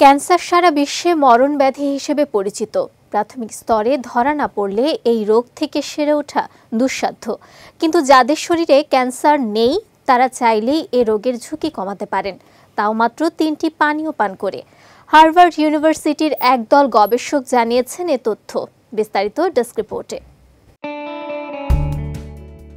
Cancer সারা বিশ্বে মরণ ব্যাধি হিসেবে পরিচিত। প্রাথমিক স্তরে ধরা না পড়লে এই রোগ থেকে সেরে ওঠা দুঃসাধ্য, কিন্তু যাদের শরীরে ক্যান্সার নেই তারা চাইলেই এ রোগের ঝুঁকি কমাতে পারেন, তাও মাত্র 3টি পানীয় পান করে। হার্ভার্ড ইউনিভার্সিটির একদল গবেষক জানিয়েছেন এ তথ্য। বিস্তারিত ডেস্ক রিপোর্টে।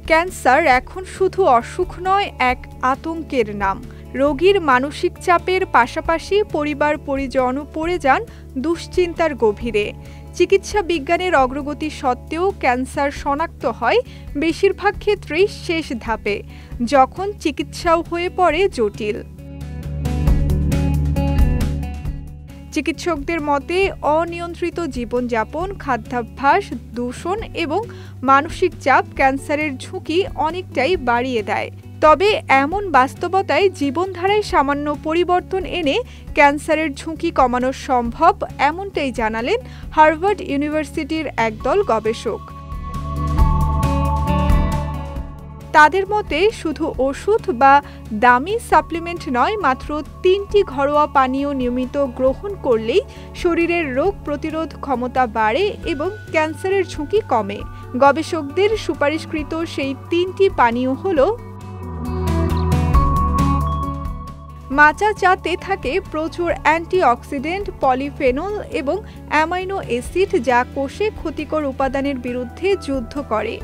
ক্যান্সার এখন শুধু অসুখ নয়, এক আতঙ্কের নাম। রোগীর মানসিক চাপের পাশাপাশি পরিবার পরিজনও পড়ে যান দুশ্চিন্তার গভীরে। চিকিৎসা বিজ্ঞানের অগ্রগতি সত্ত্বেও ক্যান্সার শনাক্ত হয় বেশিরভাগ ক্ষেত্রেই শেষ ধাপে, যখন চিকিৎসাও হয়ে পড়ে জটিল। চিকিৎসকদের মতে অনিয়ন্ত্রিত জীবনযাপন, খাদ্যাভ্যাস, দূষণ এবং মানসিক চাপ ক্যান্সারের ঝুঁকি অনেকটাই বাড়িয়ে দেয়। তবে এমন বাস্তবতায় জীবনধারায় সামান্য পরিবর্তন এনে ক্যান্সারের ঝুঁকি কমানো সম্ভব, এমনটাই জানালেন হার্ভার্ড ইউনিভার্সিটির একদল গবেষক। তাদের মতে শুধু ওষুধ বা দামি সাপ্লিমেন্ট নয়, মাত্র 3টি ঘরোয়া পানীয় নিয়মিত গ্রহণ করলেই শরীরের রোগ প্রতিরোধ ক্ষমতা বাড়ে এবং ক্যান্সারের ঝুঁকি কমে। গবেষকদের সুপারিশকৃত সেই 3টি পানীয় হলো: মাচা চাতে থাকে প্রচুর অ্যান্টিঅক্সিডেন্ট, পলিফেনল এবং অ্যামাইনো অ্যাসিড, যা কোষে ক্ষতিকর উপাদানের বিরুদ্ধে যুদ্ধ করে।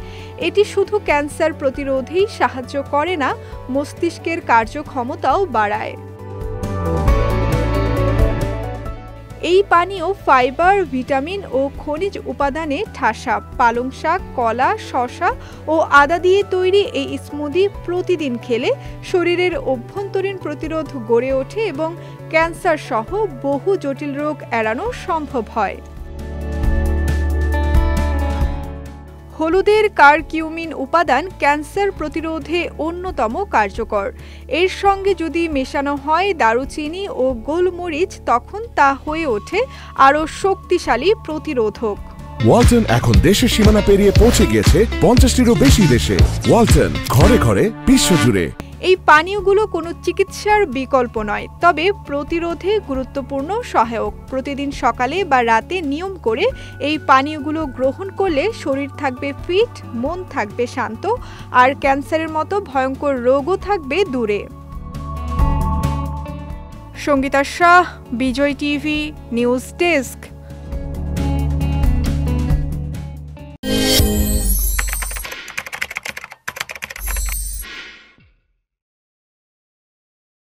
এটি শুধু ক্যান্সার প্রতিরোধেই সাহায্য করে না, মস্তিষ্কের কার্যক্ষমতাও বাড়ায়। এই পানীয় ফাইবার, ভিটামিন ও খনিজ উপাদানে ঠাসা। পালং শাক, কলা, শসা ও আদা দিয়ে তৈরি এই স্মুদি প্রতিদিন খেলে শরীরের অভ্যন্তরীণ প্রতিরোধ গড়ে ওঠে এবং ক্যান্সার সহ বহু জটিল রোগ এড়ানো সম্ভব হয়। হলুদের কারকিউমিন উপাদান ক্যান্সার প্রতিরোধে অন্যতম কার্যকর। এর সঙ্গে যদি মেশানো হয় দারুচিনি ও গোলমরিচ, তখন তা হয়ে ওঠে আরও শক্তিশালী প্রতিরোধক। ওয়ালটন এখন দেশের সীমানা পেরিয়ে পৌঁছে গিয়েছে 50টিরও বেশি দেশে। ওয়ালটন, ঘরে ঘরে, বিশ্বজুড়ে। এই পানীয়গুলো কোনো চিকিৎসার বিকল্প নয়, তবে প্রতিরোধে গুরুত্বপূর্ণ সহায়ক। প্রতিদিন সকালে বা রাতে নিয়ম করে এই পানীয়গুলো গ্রহণ করলে শরীর থাকবে ফিট, মন থাকবে শান্ত, আর ক্যান্সারের মতো ভয়ঙ্কর রোগও থাকবে দূরে। সঙ্গীতা শাহ, বিজয় টিভি, নিউজ ডেস্ক।